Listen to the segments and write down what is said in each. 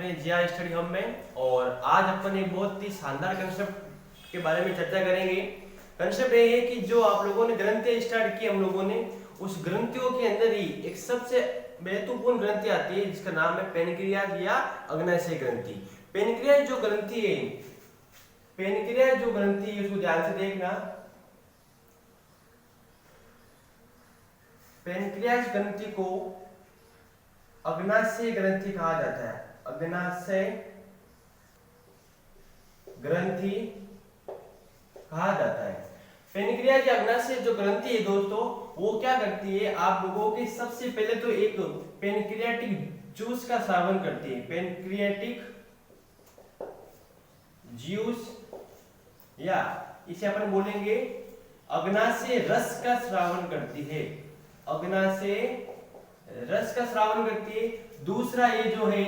अपने जिया study hub में। और आज अपन एक बहुत ही शानदार कंसेप्ट के बारे में चर्चा करेंगे। कंसेप्ट ये है कि जो आप लोगों ने ग्रंथियां स्टार्ट की हम लोगों ने, उस ग्रंथियों के अंदर ही एक सबसे महत्वपूर्ण ग्रंथि आती है जिसका नाम है पेनक्रियाज या अग्नाशय ग्रंथि। पेनक्रियाज जो ग्रंथि है, पेनक्रियाज जो ग्रंथि है उसको ध्यान से देखना। पेनक्रियाज ग्रंथि को अग्नाशय ग्रंथि कहा जाता है। अग्नाशय ग्रंथि कहा जाता है। पेनक्रियाज या अग्नाशय जो ग्रंथि है दोस्तों, वो क्या करती है, आप लोगों के सबसे पहले तो एक पेनक्रियाटिक जूस का स्रावन करती है। पेनक्रियाटिक जूस या इसे अपन बोलेंगे अग्नाशय रस का स्रावन करती है। अग्नाशय रस का श्रावण करती है। दूसरा ये जो है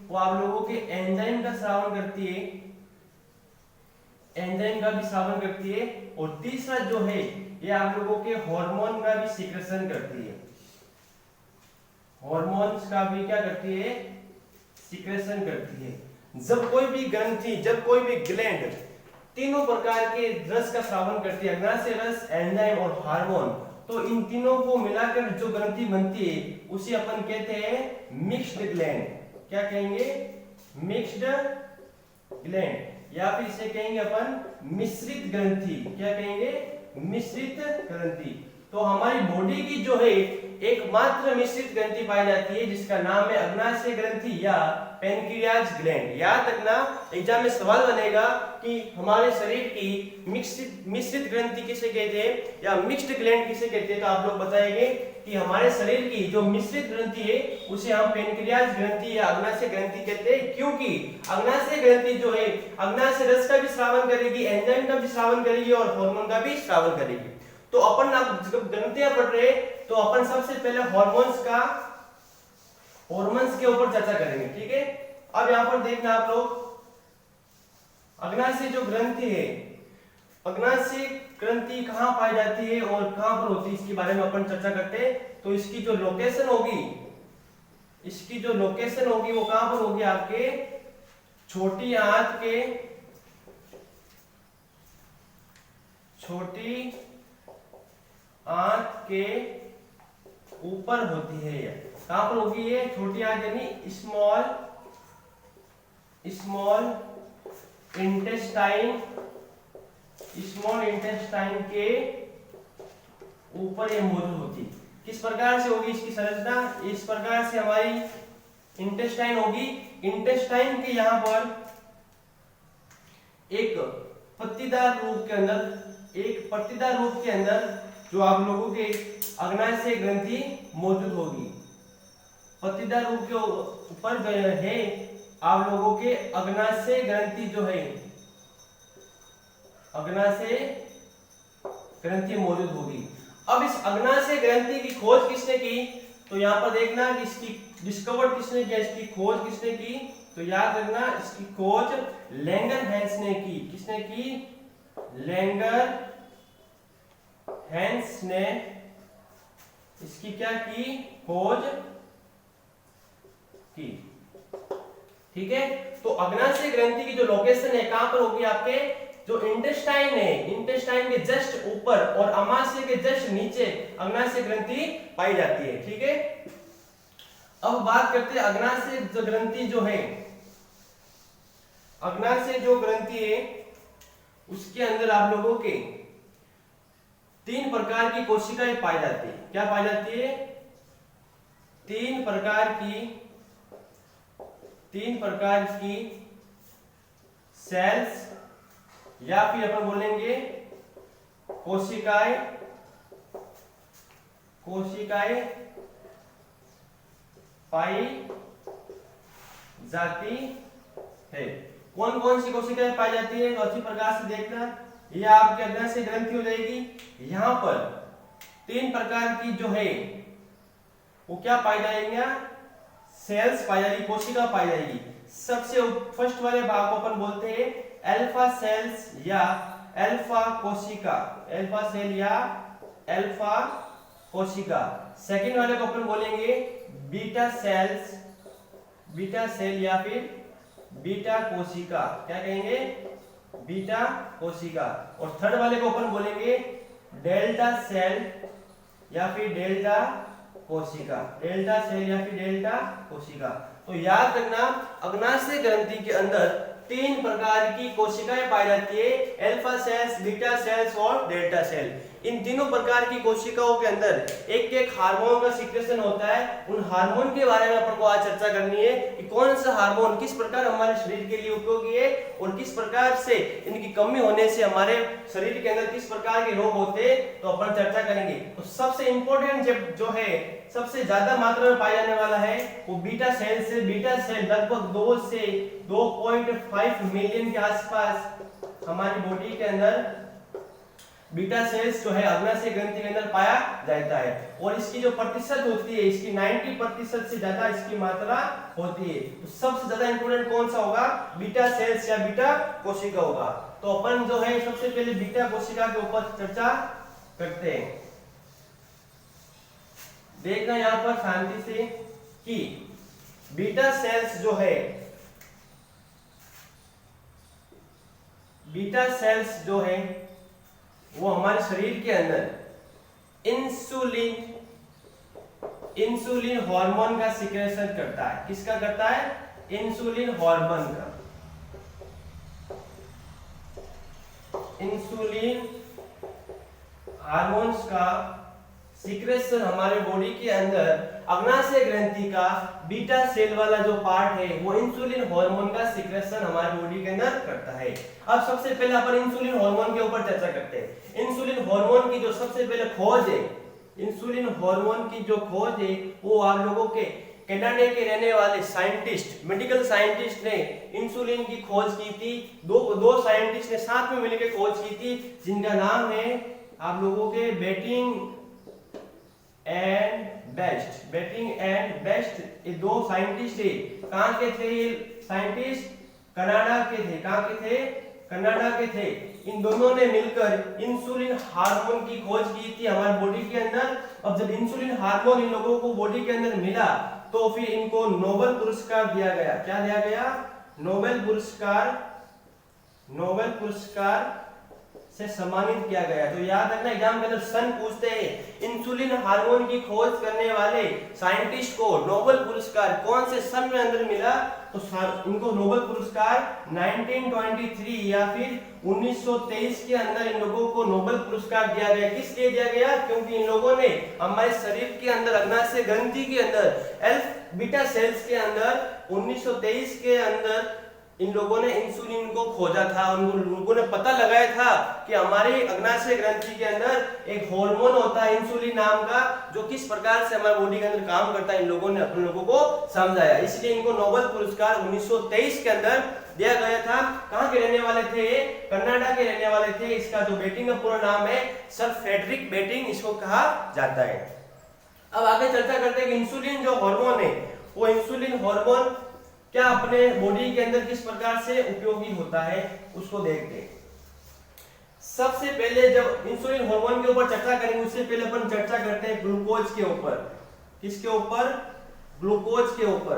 वो आप लोगों के एंजाइम का श्रावण करती है, एंजाइम का भी श्रावण करती है। और तीसरा जो है ये आप लोगों के हार्मोन का भी सीक्रेशन करती है। हार्मोन्स का भी क्या करती है, सीक्रेशन करती है। जब कोई भी ग्रंथि, जब कोई भी ग्लैंड तीनों प्रकार के रस का श्रावण करती है, अग्नाशय रस, एंजाइम और हार्मोन, तो इन तीनों को मिलाकर जो ग्रंथि बनती है उसे अपन कहते हैं मिक्स्ड ग्लैंड। क्या कहेंगे, मिक्स्ड ग्लैंड, या फिर इसे कहेंगे अपन मिश्रित ग्रंथि। क्या कहेंगे, मिश्रित ग्रंथि। तो हमारी बॉडी की जो है एकमात्र मिश्रित ग्रंथि पाई जाती है जिसका नाम है अग्नाशय ग्रंथि या पेनक्रियाज ग्लैंड। याद रखना, एग्जाम में सवाल बनेगा कि हमारे शरीर की मिश्रित ग्रंथि किसे कहते हैं या मिक्स्ड ग्लैंड किसे कहते हैं, तो आप लोग बताएंगे कि हमारे शरीर की जो मिश्रित ग्रंथि है उसे हम पेनक्रियाज ग्रंथि या अग्नाशय ग्रंथि कहते हैं। क्योंकि अग्नाशय ग्रंथि जो है अग्नाशय रस का भी स्रावन करेगी, एंजाइम का भी स्रावन करेगी और हार्मोन का भी स्रावन करेगी। तो अपन जब ग्रंथियां पढ़ रहे तो अपन सबसे पहले हार्मोन्स के ऊपर चर्चा करेंगे, ठीक है। अब यहां पर देखना आप लोग, अग्नाशय जो ग्रंथि है, अग्नाशय ग्रंथि कहां पाई जाती है और कहां पर होती है, इसके बारे में अपन चर्चा करते हैं। तो इसकी जो लोकेशन होगी, इसकी जो लोकेशन होगी वो कहां पर होगी, आपके छोटी आंत के, छोटी आंत के ऊपर होती है। कहां पर होगी ये छोटी आंत, यानी स्मॉल इंटेस्टाइन, स्मॉल इंटेस्टाइन के ऊपर ये मौजूद होती। किस प्रकार से होगी इसकी संरचना, इस प्रकार से हमारी इंटेस्टाइन होगी। इंटेस्टाइन के यहां पर एक पत्तीदार रूप के अंदर, एक पत्तीदार रूप के अंदर जो आप लोगों के अग्नाशय ग्रंथि मौजूद होगी। पत्तीदार रूप के ऊपर जो है आप लोगों के अग्नाशय ग्रंथि जो है, अग्नाशय ग्रंथि मौजूद होगी। अब इस अग्नाशय ग्रंथि की खोज किसने की, तो यहां पर देखना कि इसकी डिस्कवर किसने किया, इसकी खोज किसने की, तो याद रखना इसकी खोज लैंगरहैंस ने की। किसने की, लैंगरहैंस ने इसकी क्या की, खोज की, ठीक है। तो अग्नाशय ग्रंथि की जो लोकेशन है कहां पर होगी, आपके जो इंटेस्टाइन है, इंटेस्टाइन के जस्ट ऊपर और अमाशय के जस्ट नीचे अग्नाशय ग्रंथि पाई जाती है, ठीक है। अब बात करते हैं अग्नाशय जो ग्रंथि जो है, अग्नाशय जो ग्रंथि है उसके अंदर आप लोगों के 3 प्रकार की कोशिकाएं पाई जाती है। क्या पाई जाती है, 3 प्रकार की सेल्स या फिर अपन बोलेंगे कोशिकाएं पाई जाती है। कौन कौन सी कोशिकाएं पाई जाती है, तो अच्छी प्रकार से देखना। ये आपके अग्नाशय ग्रंथि हो जाएगी। यहां पर 3 प्रकार की जो है वो क्या पाई जाएंगे, सेल्स पाई जाएगी, कोशिका पाई जाएगी। सबसे फर्स्ट वाले भाग को अपन बोलते हैं अल्फा सेल्स या अल्फा कोशिका, अल्फा सेल या अल्फा कोशिका। सेकंड वाले को अपन बोलेंगे बीटा सेल्स, बीटा सेल या फिर बीटा कोशिका, क्या कहेंगे, बीटा कोशिका। और थर्ड वाले को अपन बोलेंगे डेल्टा सेल या फिर डेल्टा कोशिका, डेल्टा सेल या फिर डेल्टा कोशिका। तो याद रखना अग्नाशय ग्रंथि के अंदर 3 प्रकार की कोशिकाएं पाई जाती है, अल्फा सेल्स, बीटा सेल्स और डेल्टा सेल। इन तीनों प्रकार की कोशिकाओं के अंदर एक एक हार्मोन का सिक्रेशन होता है। उन हार्मोन के बारे में अपन को आज चर्चा करनी है कि कौन सा हार्मोन किस प्रकार हमारे शरीर के लिए उपयोगी है और किस प्रकार से इनकी कमी होने से हमारे शरीर के अंदर किस प्रकार के रोग होते हैं, तो अपन चर्चा करेंगे। तो सबसे इंपॉर्टेंट जो है, सबसे ज्यादा मात्रा में पाया जाने वाला है वो बीटा सेल से। बीटा सेल लगभग 2 से 2.5 मिलियन के आसपास हमारी बॉडी के अंदर बीटा सेल्स जो है अग्नाशय ग्रंथि के अंदर पाया जाता है। और इसकी जो प्रतिशत होती है, इसकी 90% से ज्यादा इसकी मात्रा होती है। तो सबसे ज्यादा इंपोर्टेंट कौन सा होगा, बीटा सेल्स या बीटा कोशिका होगा। तो अपन जो है सबसे पहले बीटा कोशिका के ऊपर चर्चा करते हैं। देखना यहां पर शांति से कि बीटा सेल्स जो है, बीटा सेल्स जो है वो हमारे शरीर के अंदर इंसुलिन हार्मोन का सिक्रेशन करता है। किसका करता है, इंसुलिन हार्मोन का। इंसुलिन हार्मोन्स का सिक्रेशन हमारे बॉडी के अंदर अग्नाशय ग्रंथि का बीटा सेल वाला जो पार्ट है वो इंसुलिन हार्मोन का सिक्रेशन हमारे बॉडी के अंदर करता है। अब सबसे पहले अपन इंसुलिन हार्मोन के ऊपर चर्चा करते हैं। इंसुलिन हार्मोन की जो सबसे पहले खोज है, इंसुलिन हार्मोन की जो खोज है वो आप लोगों के कनाडा के रहने वाले साइंटिस्ट, मेडिकल साइंटिस्ट ने इंसुलिन की खोज की थी। दो साइंटिस्ट ने साथ में मिलकर खोज की थी, जिनका नाम है आप लोगों के बेटिंग एंड बेस्ट। ये 2 साइंटिस्ट थे। कहां के थे ये साइंटिस्ट, कनाडा के थे। कहां के थे, कनाडा के थे। इन दोनों ने मिलकर इंसुलिन हार्मोन की खोज की थी हमारे बॉडी के अंदर। अब जब इंसुलिन हार्मोन इन लोगों को बॉडी के अंदर मिला तो फिर इनको नोबेल पुरस्कार दिया गया। क्या दिया गया, नोबेल पुरस्कार, नोबेल पुरस्कार से सम्मानित किया गया। तो याद रखना एग्जाम के अंदर सन पूछते हैं, इंसुलिन हार्मोन की खोज करने वाले साइंटिस्ट को नोबेल पुरस्कार कौन से सन में अंदर मिला, तो इनको नोबेल पुरस्कार 1923 या फिर 1923 के अंदर इन लोगों को नोबेल पुरस्कार दिया गया। किस लिए दिया गया, क्योंकि इन लोगों ने हमारे शरीर के अंदर अग्नाशय ग्रंथि के अंदर बीटा सेल्स के अंदर 1923 के अंदर इन लोगों ने इंसुलिन को खोजा था। उन लोगों ने पता लगाया था कि हमारे अग्नाशय ग्रंथि के अंदर एक हार्मोन होता है इंसुलिन नाम का, जो किस प्रकार से हमारे बॉडी के अंदर काम करता है। इन लोगों ने अपने लोगों को समझाया, इसलिए इनको नोबेल पुरस्कार 1923 के अंदर दिया गया था। कहां के रहने वाले थे, कनाडा के रहने वाले थे। इसका जो बेटिंग का पूरा नाम है सर फ्रेडरिक बेटिंग इसको कहा जाता है। अब आगे चर्चा करते हैं कि इंसुलिन जो हार्मोन है वो इंसुलिन हार्मोन क्या अपने बॉडी के अंदर किस प्रकार से उपयोगी होता है, उसको देखते हैं। सबसे पहले जब इंसुलिन हार्मोन के ऊपर चर्चा करेंगे उससे पहले अपन चर्चा करते हैं ग्लूकोज के ऊपर। किसके ऊपर, ग्लूकोज के ऊपर।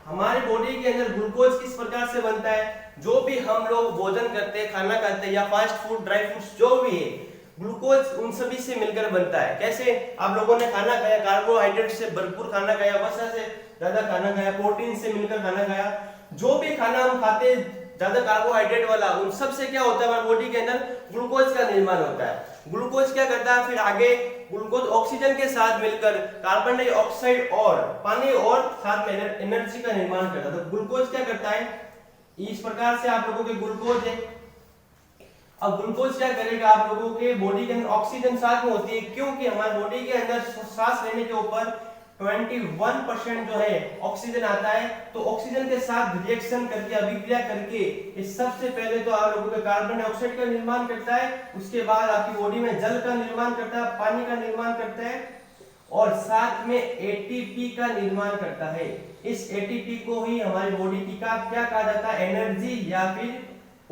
हमारे बॉडी के अंदर ग्लूकोज किस प्रकार से बनता है, जो भी हम लोग भोजन करते हैं, खाना खाते हैं या फास्ट फूड, ड्राई फ्रूट्स जो भी है, ग्लूकोज उन सभी से मिलकर बनता है। कैसे, आप लोगों ने खाना खाया, कार्बोहाइड्रेट से भरपूर खाना खाया, वसा से ज्यादा खाना खाया, प्रोटीन से मिलकर खाना खाया, जो भी खाना हम खाते हैं ज्यादा कार्बोहाइड्रेट वाला, उन सब से क्या होता है हमारी बॉडी के अंदर ग्लूकोज का निर्माण होता है। ग्लूकोज क्या करता है, फिर आगे ग्लूकोज ऑक्सीजन के साथ मिलकर कार्बन डाइऑक्साइड और पानी और साथ में एनर्जी का निर्माण करता है। तो ग्लूकोज क्या करता है, इस प्रकार से आप लोगों के ग्लूकोज है। अब ग्लूकोज क्या करेगा, आप लोगों के बॉडी के अंदर ऑक्सीजन साथ में होती है, क्योंकि हमारे बॉडी के अंदर सांस लेने के ऊपर 21% जो है ऑक्सीजन आता है। तो ऑक्सीजन के साथ रिएक्शन करके, अभिक्रिया करके, इस सबसे पहले तो आप लोगों के कार्बन डाइऑक्साइड का निर्माण करता है, उसके बाद आपकी बॉडी में जल का निर्माण करता है, पानी का निर्माण करता है और साथ में एटीपी का निर्माण करता है। इस एटीपी को ही हमारी बॉडी की क्या कहा जाता है, एनर्जी या फिर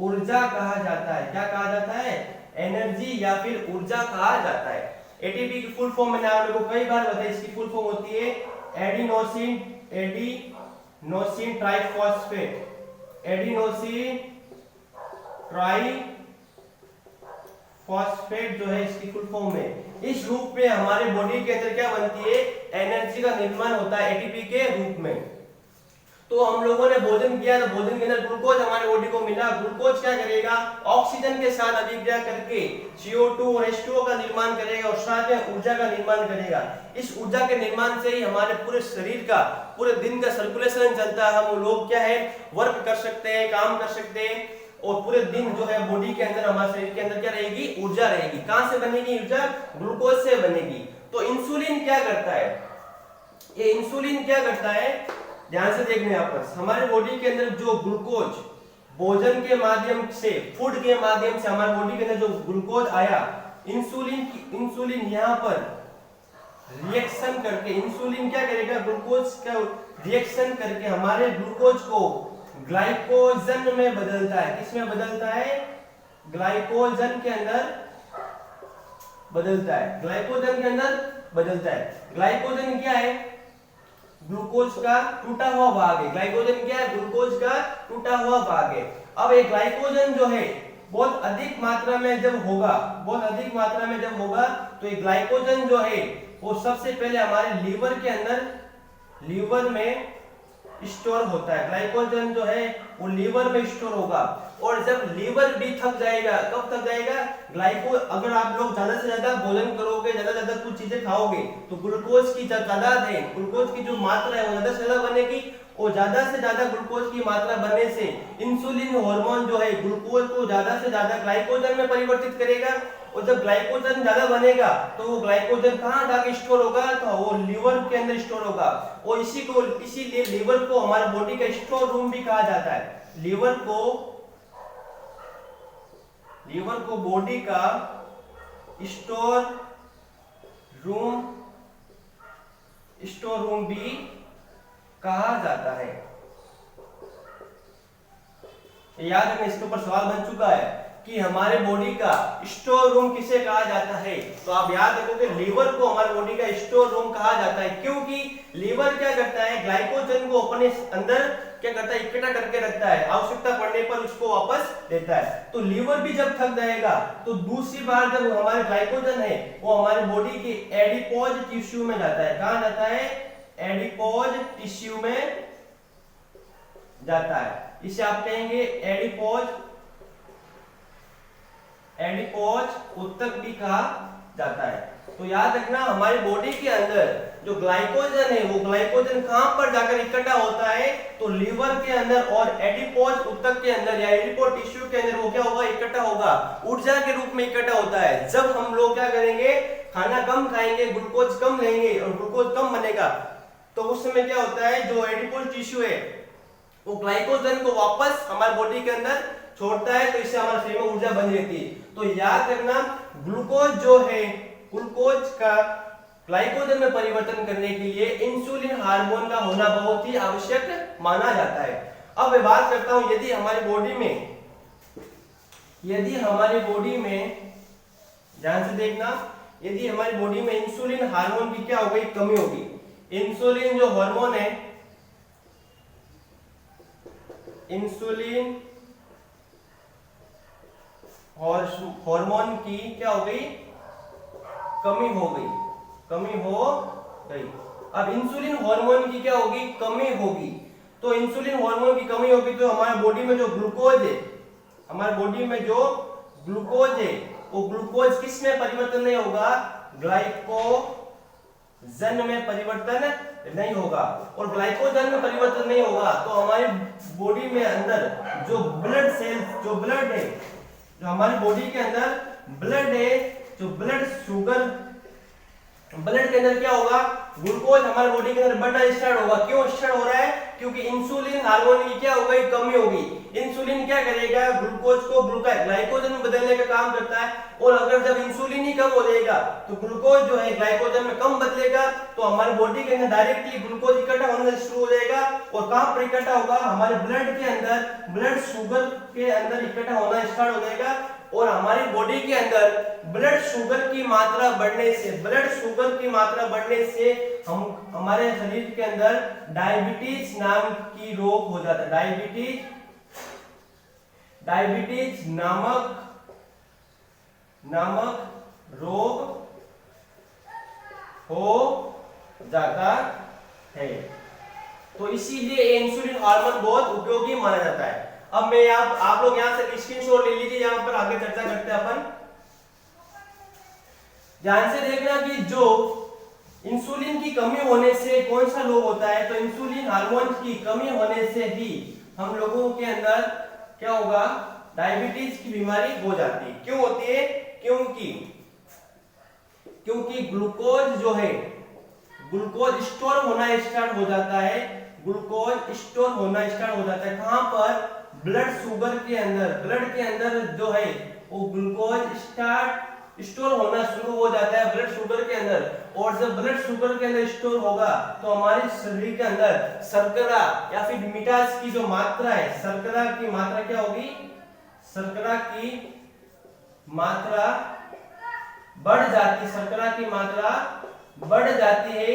ऊर्जा कहा जाता है। क्या कहा जाता है, एनर्जी या फिर ऊर्जा कहा जाता है। एटीपी की फुल फॉर्म मैंने आप लोगों को कई बार बताई, इसकी फुल फॉर्म होती है adenosine triphosphate. Adenosine try phosphate जो है इसकी फुल फॉर्म में। इस रूप में हमारे बॉडी के अंदर क्या बनती है, एनर्जी का निर्माण होता है एटीपी के रूप में। तो हम लोगों ने भोजन किया तो भोजन के अंदर ग्लूकोज हमारे बॉडी को मिला। ग्लूकोज क्या करेगा, ऑक्सीजन के साथ अभिक्रिया करके CO2 और H2O का निर्माण करेगा और साथ में ऊर्जा का निर्माण करेगा। इस ऊर्जा के निर्माण से ही हमारे पूरे शरीर का, पूरे दिन का सर्कुलेशन चलता है। हम लोग क्या है, वर्क कर सकते हैं, काम कर सकते हैं और पूरे दिन जो है बॉडी के अंदर, हमारे शरीर के अंदर क्या रहेगी, ऊर्जा रहेगी। कहां से बनेगी ऊर्जा, ग्लूकोज से बनेगी। तो इंसुलिन क्या करता है, ये इंसुलिन क्या करता है, ध्यान से देखना यहाँ पर। हमारे बॉडी के अंदर जो ग्लूकोज भोजन के माध्यम से, फूड के माध्यम से हमारे बॉडी के अंदर जो ग्लूकोज आया, इंसुलिन यहाँ पर रिएक्शन करके, इंसुलिन क्या करेगा, ग्लूकोज का रिएक्शन करके हमारे ग्लूकोज को ग्लाइकोजन में बदलता है। किसमें बदलता है, ग्लाइकोजन के अंदर बदलता है, ग्लाइकोजन के अंदर बदलता है। ग्लाइकोजन क्या है, ग्लूकोज का टूटा हुआ भाग है। ग्लाइकोजन क्या है, ग्लूकोज का टूटा हुआ भाग है। अब ये ग्लाइकोजन जो है बहुत अधिक मात्रा में जब होगा, बहुत अधिक मात्रा में जब होगा तो ये ग्लाइकोजन जो है वो सबसे पहले हमारे लीवर के अंदर, लीवर में स्टोर होता है। ग्लाइकोजन जो है वो लीवर में स्टोर होगा और जब लीवर भी थक जाएगा, कब थक जाएगा, अगर आप लोग ज्यादा से ज्यादा भोजन करोगे, ज्यादा से ज्यादा कुछ चीजें खाओगे तो ग्लूकोज की तादाद है, ग्लूकोज की जो मात्रा है वो ज्यादा से ज्यादा बनेगी और ज्यादा से ज्यादा ग्लूकोज की मात्रा बनने से इंसुलिन हार्मोन जो है ग्लूकोज को ज्यादा से ज्यादा ग्लाइकोजन में परिवर्तित करेगा और जब ग्लाइकोजन ज्यादा बनेगा तो वो ग्लाइकोजन कहां जाके स्टोर होगा, तो वो लीवर के अंदर स्टोर होगा और इसीलिए लीवर को हमारे बॉडी का स्टोर रूम भी कहा जाता है। लीवर को बॉडी का स्टोर रूम भी कहा जाता है। याद रखना, इसके ऊपर सवाल बन चुका है कि हमारे बॉडी का स्टोर रूम किसे कहा जाता है, तो आप याद रखोगे लीवर को हमारे बॉडी का स्टोर रूम कहा जाता है। क्योंकि लीवर क्या करता है, ग्लाइकोजन को अपने अंदर क्या करता है, इकट्ठा करके रखता है, आवश्यकता पड़ने पर उसको वापस देता है। तो लीवर भी जब थक जाएगा तो दूसरी बार जब हमारे ग्लाइकोजन है वो हमारे बॉडी के एडिपोज टिश्यू में जाता है। कहां जाता है, एडिपोज टिश्यू में जाता है। इसे आप कहेंगे एडिपोज ऊतक भी कहा जाता है। तो याद रखना, हमारी बॉडी के अंदर जो ग्लाइकोजन है वो ग्लाइकोजन कहां पर जाकर इकट्ठा होता है, तो लीवर के अंदर और एडिपोज ऊतक के अंदर या एडिपोज टिश्यू के अंदर वो क्या होगा, इकट्ठा होगा, ऊर्जा के रूप में इकट्ठा होता है। जब हम लोग क्या करेंगे, खाना कम खाएंगे, ग्लूकोज कम लेंगे और ग्लूकोज कम बनेगा तो उस समय क्या होता है, जो एडिपोज टिश्यू है वो ग्लाइकोजन को वापस हमारे बॉडी के अंदर छोड़ता है, तो इससे हमारे शरीर में ऊर्जा बनी रहती है। तो याद रखना, ग्लूकोज जो है, ग्लूकोज का ग्लाइकोजन में परिवर्तन करने के लिए इंसुलिन हार्मोन का होना बहुत ही आवश्यक माना जाता है। अब मैं बात करता हूं, यदि हमारी बॉडी में ध्यान से देखना, यदि हमारी बॉडी में इंसुलिन हार्मोन की क्या हो गई, कमी होगी। इंसुलिन जो हार्मोन है, इंसुलिन और हार्मोन की क्या हो गई, कमी हो गई। अब इंसुलिन हार्मोन की क्या होगी, कमी होगी। तो इंसुलिन हार्मोन की कमी होगी तो हमारे बॉडी में जो ग्लूकोज है, हमारे बॉडी में जो ग्लूकोज है वो ग्लूकोज किस में परिवर्तन नहीं होगा, ग्लाइकोजन में परिवर्तन नहीं होगा। और ग्लाइकोजन में परिवर्तन नहीं होगा तो हमारी बॉडी में अंदर जो ब्लड सेल्स, जो ब्लड है, जो हमारी बॉडी के अंदर ब्लड है, जो ब्लड शुगर, ब्लड के अंदर क्या होगा, ग्लूकोज हमारे बॉडी के अंदर बढ़ना स्टार्ट होगा। क्यों स्टार्ट हो रहा है, क्योंकि इंसुलिन हार्मोन की क्या हो गई, कमी होगी। इंसुलिन क्या करेगा, ग्लूकोज को ग्लाइकोजन में बदलने का काम करता है और अगर जब इंसुलिन ही कम हो जाएगा तो ग्लूकोज जो है ग्लाइकोजन में कम बदलेगा तो हमारी बॉडी के अंदर डायरेक्टली ग्लूकोज इकट्ठा होना शुरू हो जाएगा। और कहां पर इकट्ठा होगा, हमारे ब्लड के अंदर, ब्लड शुगर के अंदर इकट्ठा होना स्टार्ट हो जाएगा। और हमारी बॉडी के अंदर ब्लड शुगर की मात्रा बढ़ने से हम हमारे शरीर के अंदर डायबिटीज नाम की रोग हो जाता है। डायबिटीज डायबिटीज नामक रोग हो जाता है। तो इसीलिए इंसुलिन हार्मोन बहुत उपयोगी माना जाता है। अब मैं आप लोग यहां से स्क्रीनशॉट ले लीजिए, यहां पर आगे चर्चा करते हैं अपन। ध्यान से देखना कि जो इंसुलिन की कमी होने से कौन सा रोग होता है, तो इंसुलिन हार्मोन की कमी होने से ही हम लोगों के अंदर क्या होगा, डायबिटीज की बीमारी हो जाती है। क्यों होती है? क्योंकि ग्लूकोज जो है, ग्लूकोज स्टोर होना स्टार्ट हो जाता है। ग्लूकोज स्टोर होना स्टार्ट हो जाता है कहां पर? ब्लड शुगर के अंदर। ब्लड के अंदर जो है वो ग्लूकोज स्टोर होना शुरू हो जाता है ब्लड शुगर के अंदर। और जब ब्लड शुगर के अंदर स्टोर होगा तो हमारे शरीर के अंदर शर्करा या फिर मिठास की जो मात्रा है, शर्करा की मात्रा क्या होगी? शर्करा की मात्रा बढ़ जाती, शर्करा की मात्रा बढ़ जाती है।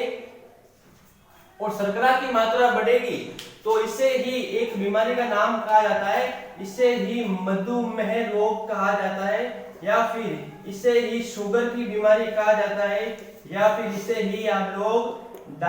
और शर्करा की मात्रा बढ़ेगी तो इसे ही एक बीमारी का नाम कहा जाता है, इसे ही मधुमेह रोग कहा जाता है, या फिर इसे ही शुगर की बीमारी कहा जाता है, या फिर इसे ही आप लोग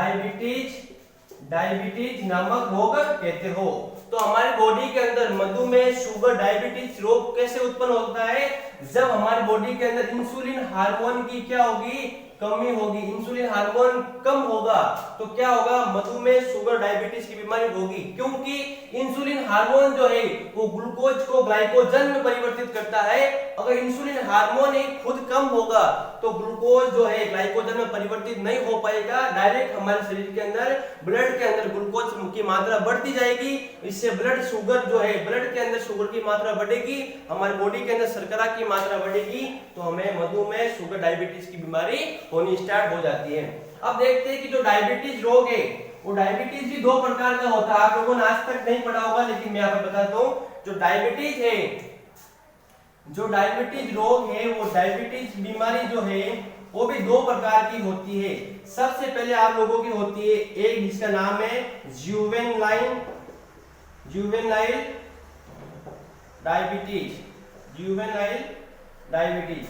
डायबिटीज नामक रोग कहते हो। तो हमारी बॉडी के अंदर मधुमेह, शुगर, डायबिटीज रोग कैसे उत्पन्न होता है? जब हमारी बॉडी के अंदर इंसुलिन हार्मोन की क्या होगी? कमी होगी। इंसुलिन हार्मोन कम होगा तो क्या होगा? मधुमेह, शुगर, डायबिटीज की बीमारी होगी। क्योंकि इंसुलिन हार्मोन जो है वो ग्लूकोज को ग्लाइकोजन में परिवर्तित करता है। अगर इंसुलिन हार्मोन ही खुद कम होगा तो ग्लूकोज जो है ग्लाइकोजन में परिवर्तित नहीं हो पाएगा, डायरेक्ट हमारे शरीर के अंदर, ब्लड के अंदर ग्लूकोज की मात्रा बढ़ती जाएगी। इससे ब्लड शुगर जो है, ब्लड के अंदर शुगर की मात्रा बढ़ेगी, हमारी बॉडी के अंदर शर्करा की मात्रा बढ़ेगी, तो हमें मधुमेह, शुगर, डायबिटीज की बीमारी होनी स्टार्ट हो जाती है। अब देखते हैं कि जो डायबिटीज रोग है वो डायबिटीज भी दो प्रकार का होता है। आप लोगों ने आज तक नहीं पढ़ा होगा लेकिन मैं आपको बताता हूं। जो डायबिटीज है, जो डायबिटीज रोग है, वो डायबिटीज बीमारी जो है वो भी दो प्रकार की होती है। सबसे पहले आप लोगों की होती है एक जिसका नाम है जुवेनाइल डायबिटीज, जुवेनाइल डायबिटीज।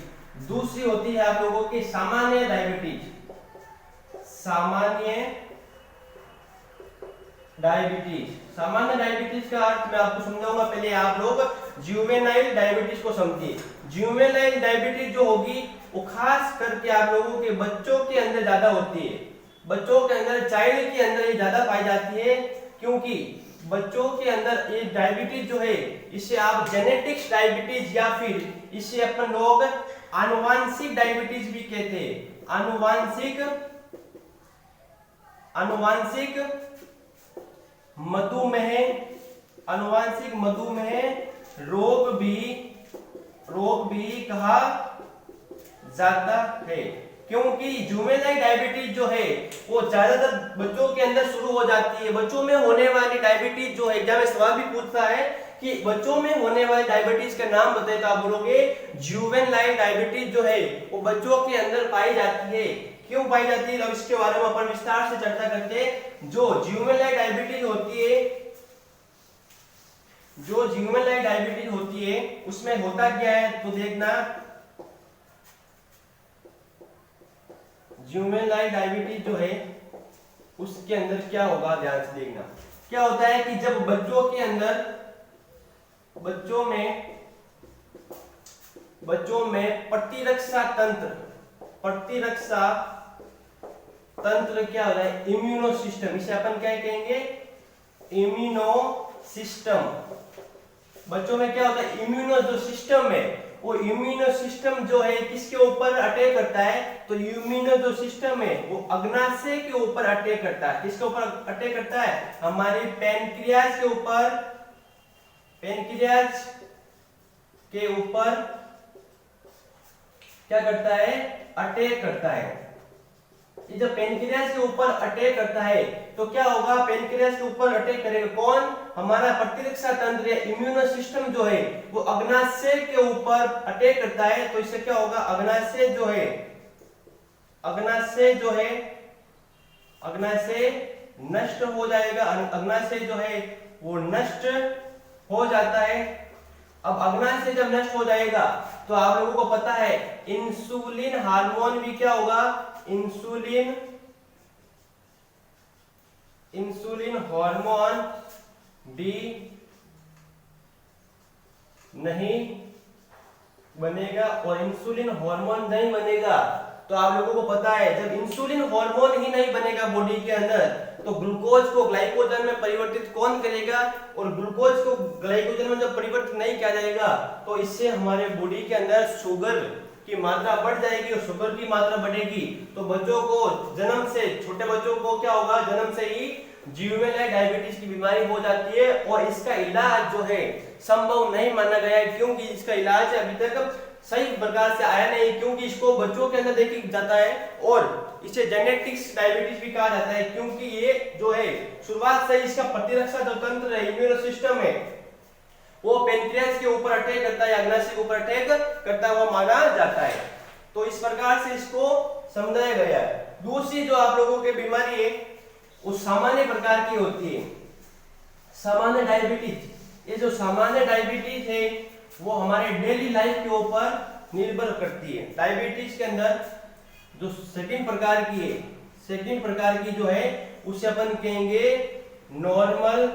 दूसरी होती है आप लोगों की सामान्य डायबिटीज, सामान्य डायबिटीज। सामान्य डायबिटीज का अर्थ मैं आपको समझाऊंगा, पहले आप लोग जुवेनाइल डायबिटीज को समझिए। जुवेनाइल डायबिटीज जो होगी वो खास करके आप लोगों के बच्चों के अंदर ज्यादा होती है। बच्चों के अंदर, चाइल्ड के अंदर ये ज्यादा पाई जाती है, क्योंकि बच्चों के अंदर ये डायबिटीज जो है इसे आप जेनेटिक्स डायबिटीज या फिर इसे अपन लोग आनुवांशिक डायबिटीज भी कहते हैं। आनुवांशिक मधुमेह रोग भी कहा जाता है। क्योंकि जुवेनाइल डायबिटीज जो है वो ज्यादातर बच्चों के अंदर शुरू हो जाती है। बच्चों में होने वाली डायबिटीज जो है, एग्जाम में सवाल भी पूछता है कि बच्चों में होने वाली डायबिटीज का नाम बताइए, तो आप बोलोगे जुवेनाइल डायबिटीज जो है वो बच्चों के अंदर पाई जाती है। क्यों पाई जाती है, तो इसके बारे में अपन विस्तार से चर्चा करते हैं। जो जुवेनाइल डायबिटीज होती है उसमें होता क्या है, तो देखना। जुवेनाइल डायबिटीज जो है उसके अंदर क्या होगा, ध्यान से देखना। क्या होता है कि जब बच्चों के अंदर, बच्चों में प्रतिरक्षा तंत्र क्या होता है, इम्यूनो सिस्टम, इसे अपन क्या कहेंगे, इम्यूनो सिस्टम। बच्चों में क्या होता है, इम्यूनो जो सिस्टम है वो इम्यूनो सिस्टम जो है किसके ऊपर अटैक करता है, तो इम्यूनो जो सिस्टम है वो अग्नाशय के ऊपर अटैक करता है। किसके ऊपर अटैक करता है, हमारे पैनक्रियाज के ऊपर, पैनक्रियाज के ऊपर क्या करता है, अटैक करता है। ये जब पैनक्रियाज के ऊपर अटैक करता है तो क्या होगा, पैनक्रियाज के ऊपर अटैक करेगा कौन, हमारा प्रतिरक्षा तंत्र या इम्यूनो सिस्टम जो है वो अग्नाशय के ऊपर अटैक करता है। तो इससे क्या होगा, अग्नाशय नष्ट हो जाएगा, अग्नाशय जो है वो नष्ट हो जाता है। अब अग्नाशय जब नष्ट हो जाएगा तो आप लोगों को पता है इंसुलिन हार्मोन भी क्या होगा, इंसुलिन हार्मोन भी नहीं बनेगा। और इंसुलिन हार्मोन नहीं बनेगा तो आप लोगों को पता है जब इंसुलिन हार्मोन ही नहीं बनेगा बॉडी के अंदर तो ग्लूकोज को ग्लाइकोजन में परिवर्तित कौन करेगा, और ग्लूकोज को ग्लाइकोजन में जब परिवर्तित नहीं किया जाएगा तो इससे हमारे बॉडी के अंदर शुगर की मात्रा बढ़ जाएगी, और शुगर की मात्रा बढ़ेगी तो बच्चों को जन्म से, छोटे बच्चों को क्या होगा, जन्म से ही जुवेनाइल डायबिटीज की बीमारी हो जाती है। और इसका इलाज जो है संभव नहीं माना गया है, क्योंकि इसका इलाज अभी तक सही प्रकार से आया नहीं, क्योंकि इसको बच्चों के अंदर देखा जाता है और इसे जेनेटिक्स डायबिटीज भी कहा जाता है, क्योंकि ये जो है शुरुआत से इसका प्रतिरक्षा जो तंत्र है, इम्यून सिस्टम है, वो पेनक्रियास के ऊपर अटैक करता है, अग्नाशय के ऊपर अटैक करता है, वो माना जाता है। तो इस प्रकार से इसको समझाया गया है। दूसरी जो आप लोगों की बीमारी है वो सामान्य प्रकार की होती है, सामान्य डायबिटीज। ये जो सामान्य डायबिटीज है वो हमारे डेली लाइफ के ऊपर निर्भर करती है। डायबिटीज के अंदर जो सेकंड प्रकार की है, सेकंड प्रकार की जो है उसे अपन कहेंगे नॉर्मल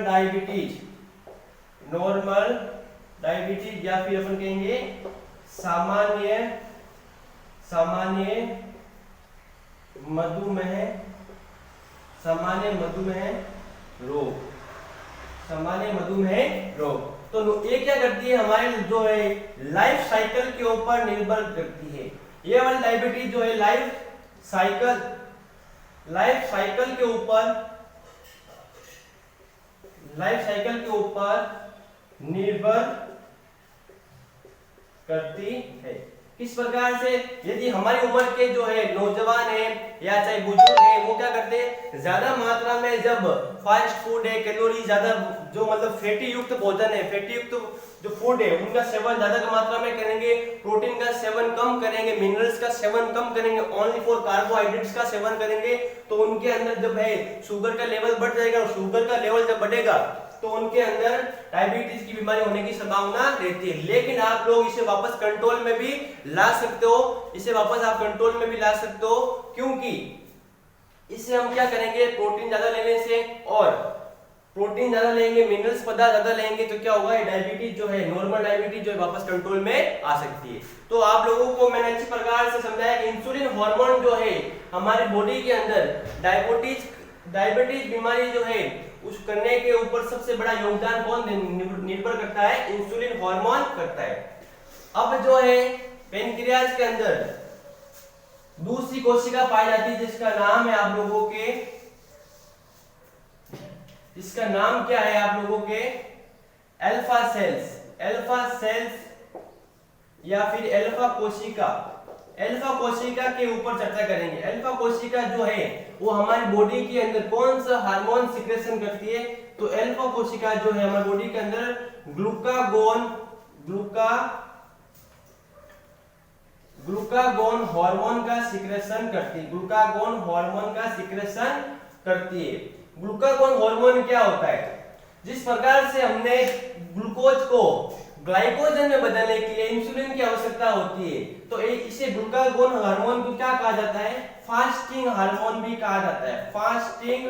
डायबिटीज, नॉर्मल डायबिटीज, या फिर अपन कहेंगे सामान्य मधुमेह रोग, सामान्य मधुमेह रोग। तो ये क्या करती है, हमारे जो है लाइफ साइकिल के ऊपर निर्भर करती है। ये वाली डायबिटीज जो है लाइफ साइकिल के ऊपर निर्भर करती है। किस प्रकार से, यदि हमारी उम्र के जो है नौजवान है या चाहे बुजुर्ग है, वो क्या करते हैं, ज्यादा मात्रा में जब फास्ट फूड है, कैलोरी ज्यादा, जो मतलब फैटी युक्त भोजन है, फैटी युक्त जो फूड है उनका सेवन ज्यादा मात्रा में करेंगे, प्रोटीन का सेवन कम करेंगे, मिनरल्स का सेवन कम करेंगे, ओनली फॉर कार्बोहाइड्रेट्स का सेवन करेंगे, तो उनके अंदर जब है शुगर का लेवल बढ़ जाएगा, और शुगर का लेवल जब बढ़ेगा तो उनके अंदर डायबिटीज की बीमारी होने की संभावना रहती है। लेकिन आप लोग इसे वापस कंट्रोल में भी ला सकते हो, इसे वापस आप कंट्रोल में भी ला सकते हो, क्योंकि इससे हम क्या करेंगे, प्रोटीन ज्यादा लेने से, और प्रोटीन ज्यादा लेंगे, मिनरल्स पदार्थ ज्यादा लेंगे तो क्या होगा, डायबिटीज जो है, नॉर्मल डायबिटीज जो है वापस कंट्रोल में आ सकती है। तो आप लोगों को मैंने अच्छी प्रकार से समझाया कि इंसुलिन हार्मोन जो है हमारी बॉडी के अंदर डायबिटीज बीमारी जो है उस करने के ऊपर सबसे बड़ा योगदान कौन निर्भर करता है, इंसुलिन हार्मोन करता है। अब जो है पेनक्रियाज के अंदर दूसरी कोशिका पाई जाती है जिसका नाम है आप लोगों के, इसका नाम क्या है आप लोगों के, अल्फा सेल्स या फिर अल्फा कोशिका। अल्फा कोशिका के ऊपर चर्चा करेंगे। अल्फा कोशिका जो है वो हमारी बॉडी के अंदर कौन सा हार्मोन सिक्रेशन करती है, तो अल्फा कोशिका जो है हमारी बॉडी के अंदर ग्लूकागोन हार्मोन का सिक्रेशन करती है, ग्लूकागोन हार्मोन का सिक्रेशन करती है। ग्लूकागोन हार्मोन क्या होता है, जिस प्रकार से हमने ग्लूकोज को ग्लाइकोजन में बदलने के लिए इंसुलिन की आवश्यकता होती है, तो इसे ग्लूकागोन हार्मोन को क्या कहा जाता है, फास्टिंग हार्मोन भी कहा जाता है, फास्टिंग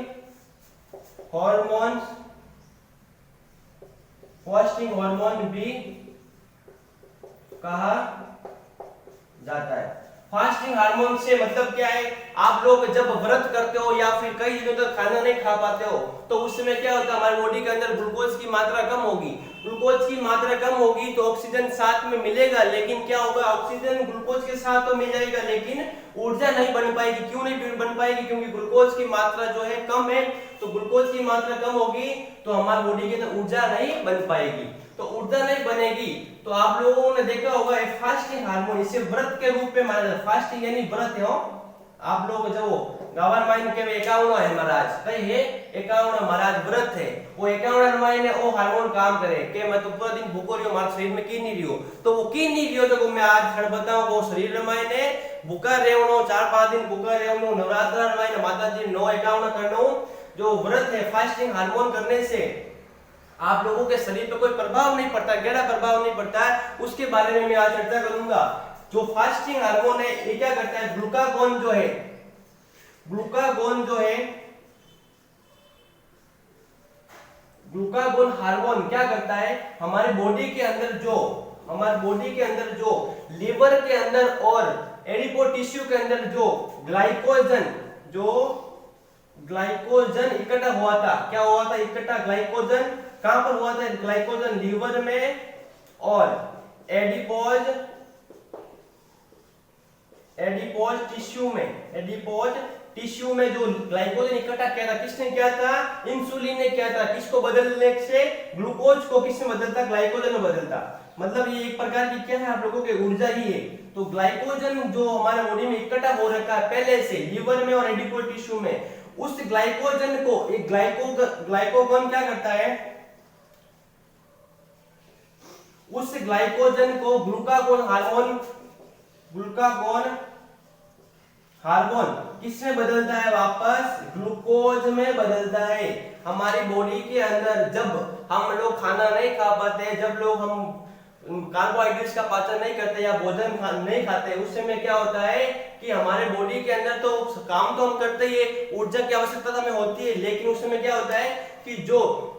हार्मोन भी कहा जाता है। फास्टिंग हार्मोन से मतलब क्या है, आप लोग जब व्रत करते हो या फिर कई दिनों तक खाना नहीं खा पाते हो तो उस समय क्या होता है, हमारी बॉडी के अंदर ग्लूकोज की मात्रा कम होगी, ग्लूकोज की मात्रा कम होगी तो ऑक्सीजन साथ में मिलेगा, लेकिन क्या होगा, ऑक्सीजन ग्लूकोज के साथ तो मिल जाएगा लेकिन ऊर्जा नहीं बन पाएगी। क्यों नहीं बन पाएगी, क्योंकि ग्लूकोज की मात्रा जो है कम है, तो ग्लूकोज की मात्रा कम होगी तो हमारी बॉडी के अंदर ऊर्जा नहीं बन पाएगी, तो ऊर्जा नहीं बनेगी। तो आप लोगों ने देखा होगा फास्टिंग हार्मोन, इसे व्रत के रूप में माना जाता है। फास्टिंग यानी व्रत है, आप लोग जो गावर माइन के 51 है महाराज, कई है 51 महाराज व्रत है, वो 51 महीने वो हार्मोन काम करे कि मैं तो पूरा दिन भूखो रही हूं, हमारे शरीर में की नहीं रही हो, तो वो की नहीं रही हो, तो मैं आज खड़ बताऊं वो शरीर मायने भूखा रेवनो 4-5 दिन भूखा रेवनो, नवरात्र मायने माता जी 9-51 करनो, जो व्रत है फास्टिंग हार्मोन करने से आप लोगों के शरीर पे कोई प्रभाव नहीं पड़ता, गहरा प्रभाव नहीं पड़ता है, उसके बारे में मैं आज चर्चा करूंगा। जो फास्टिंग हार्मोन है ये क्या करता है, ग्लूकागोन जो है, ग्लूकागोन जो है, ग्लूकागोन हार्मोन क्या करता है, हमारे बॉडी के अंदर जो, हमारे बॉडी के अंदर जो लीवर के अंदर और एडिपो टिश्यू के अंदर जो ग्लाइकोजन, जो ग्लाइकोजन इकट्ठा हुआ था, क्या हुआ था इकट्ठा, ग्लाइकोजन कहां पर हुआ था, ग्लाइकोजन लीवर में और एडिपोज, एडिपोज टिश्यू में, एडिपोज टिश्यू में जो ग्लाइकोजन इकट्ठा किया था, किसने किया था, इंसुलिन ने किया था। किसको बदलने से, ग्लूकोज को किसमें बदलता, ग्लाइकोजन में बदलता। मतलब ये एक प्रकार की क्या है, आप लोगों के ऊर्जा ही है। तो ग्लाइकोजन जो हमारे बॉडी में इकट्ठा हो रखा है पहले से लीवर में और एडिपोज टिश्यू में, उस ग्लाइकोजन को एक ग्लाइकोगन क्या करता है, उस ग्लाइकोजन को ग्लूकागोन हार्मोन, ग्लूकागोन हार्मोन किसमें बदलता है, वापस ग्लूकोज में बदलता है। हमारी बॉडी के अंदर जब हम लोग खाना नहीं खा पाते, जब लोग हम कार्बोहाइड्रेट्स का पाचन नहीं करते या भोजन नहीं खाते, उस समय क्या होता है कि हमारे बॉडी के अंदर तो काम तो हम करते ही है, ऊर्जा की आवश्यकता तो हमें होती है, लेकिन उस समय क्या होता है कि जो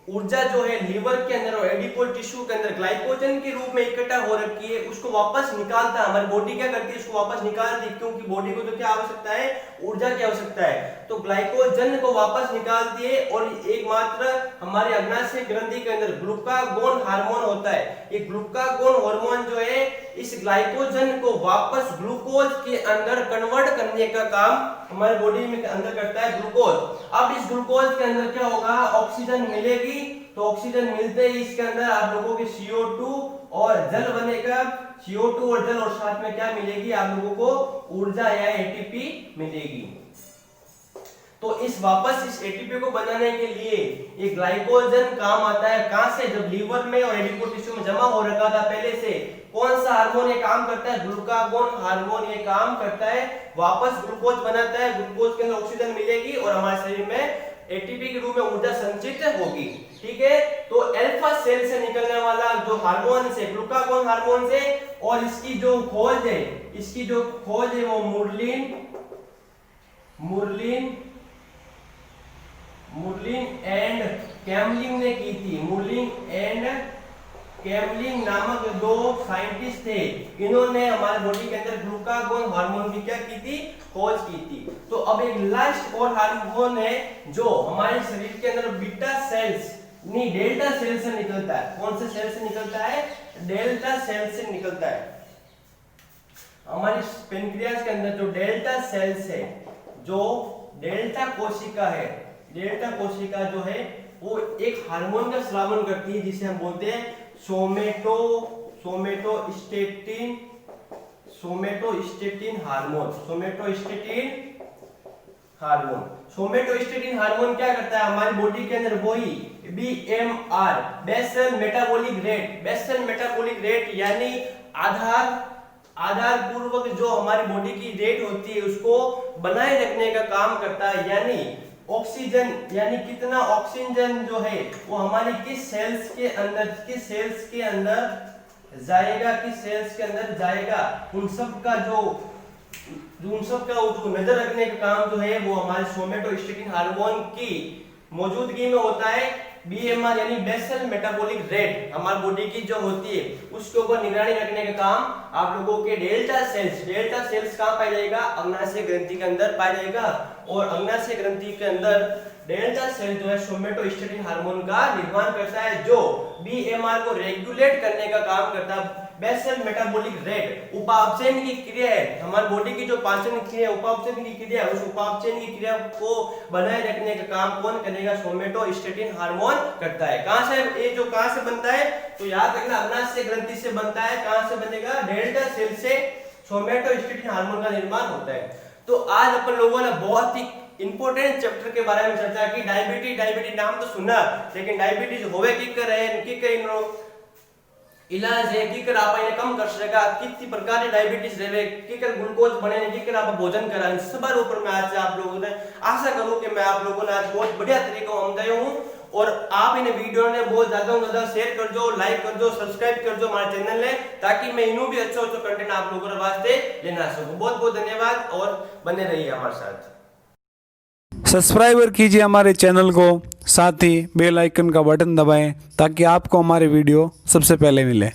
ऊर्जा जो है लीवर के अंदर और एडिपोज टिश्यू के अंदर ग्लाइकोजन के रूप में इकट्ठा हो रखी है, उसको वापस निकालता है। हमारी बॉडी क्या करती है, उसको वापस निकालती है, क्योंकि बॉडी को तो क्या आवश्यकता है, ऊर्जा की आवश्यकता है। तो ग्लाइकोजन को वापस निकालती है और एकमात्र हमारे अग्नाशय ग्रंथि के अंदर ग्लूकागोन हार्मोन होता है। ये ग्लूकागोन हार्मोन जो है इस ग्लाइकोजन को वापस ग्लूकोज के अंदर कन्वर्ट करने का काम हमारे बॉडी में अंदर करता है ग्लूकोज। अब इस ग्लूकोज के अंदर क्या होगा, ऑक्सीजन मिलेगी, तो ऑक्सीजन मिलते ही इसके अंदर आप लोगों के CO2 और जल बनेगा, CO2 और जल, और साथ में क्या मिलेगी, आप लोगों को ऊर्जा या ATP मिलेगी। तो इस वापस इस एटीपी को बनाने के लिए ये ग्लाइकोजन काम आता है, कहां से, जब लीवर में और एडिपोज टिश्यू में जमा हो रखा था पहले से। कौन सा हार्मोन ये काम करता है, ग्लूकागोन हार्मोन ये काम करता है, वापस ग्लूकोज बनाता है, ग्लूकोज के अंदर ऑक्सीजन मिलेगी और हमारे शरीर में एटीपी के रूप में ऊर्जा संचित होगी। ठीक है, तो अल्फा सेल से निकलने वाला जो हार्मोन से, ग्लूकागोन हार्मोन से, और इसकी जो खोज है, इसकी जो खोज है वो मुरलिन एंड कैमलिन ने की थी। मुरलिन एंड कैमलिन नामक दो साइंटिस्ट थे, इन्होंने हमारे बॉडी के अंदर ग्लूकागोन हार्मोन की क्या की थी, खोज की थी। तो अब एक लास्ट और हार्मोन है जो हमारे शरीर के अंदर बीटा सेल्स नहीं डेल्टा सेल से निकलता है। कौन से सेल से निकलता है, डेल्टा सेल से निकलता है। हमारे पेनक्रियास के अंदर जो डेल्टा सेल्स है, जो डेल्टा कोशिका है, डेल्टा कोशिका जो है वो एक हार्मोन का स्रावन करती है जिसे हम बोलते हैं सोमेटोस्टेटिन हार्मोन। सोमेटोस्टेटिन हार्मोन क्या करता है हमारी बॉडी के अंदर, वही BMR, बेसल मेटाबॉलिक रेट यानी आधार पूर्वक जो हमारी बॉडी की रेट होती है उसको बनाए रखने का काम करता है। यानी ऑक्सीजन, यानी कितना ऑक्सीजन जो है वो हमारी किस सेल्स के अंदर जाएगा, उन सब का जो नजर रखने का काम जो है वो हमारे सोमेटोस्टेटिन हार्मोन की मौजूदगी में होता है। BMR यानी बेसल मेटाबॉलिक रेट हमारी बॉडी की जो होती है उसके ऊपर निगरानी रखने का काम आप लोगों के डेल्टा सेल्स कहां पाया जाएगा, अग्नाशय ग्रंथि के अंदर पाया जाएगा। और अग्नाशय ग्रंथि के अंदर डेल्टा सेल जो है सोमेटोस्टेटिन हार्मोन का निर्माण करता है, जो BMR को रेगुलेट करने का काम करता है। बेसल मेटाबॉलिक रेट उपापचयन की क्रिया है, हमारी बॉडी की जो पाचन क्रिया उपापचयन की क्रिया है, उस उपापचयन की क्रिया को बनाए रखने का काम कौन करेगा, सोमेटोस्टेटिन हार्मोन करता है। कहां से ये जो कहां से बनता है, तो याद रखना अग्नाशय ग्रंथि से बनता है। कहां से बनेगा, डेल्टा सेल से सोमेटोस्टेटिन हार्मोन का निर्माण होता है। तो आज अपन लोगों ने बहुत ही इंपॉर्टेंट चैप्टर के बारे में चर्चा की। डायबिटीज नाम तो सुना, लेकिन डायबिटीज होवे की करे इलाज है की कर आप इन्हें कम कर सकेगा, कितनी प्रकार की डायबिटीज रहे की कर ग्लूकोज बने की कर आप भोजन करा, सब ऊपर मैं आज आप लोगों ने आशा करूं कि मैं आप लोगों ने आज बहुत बढ़िया तरीके से समझाया हूं। और आप इन वीडियो ने बहुत ज्यादा शेयर कर दो, लाइक कर दो, सब्सक्राइब कर दो हमारे चैनल ने, ताकि मैं इनू भी अच्छो कंटेंट आप लोगों के वास्ते लेना सकूं। बहुत बहुत धन्यवाद और बने रहिए हमारे साथ। सब्सक्राइबर कीजिए हमारे चैनल को, साथ ही बेल आइकन का बटन दबाएं ताकि आपको हमारे वीडियो सबसे पहले मिले।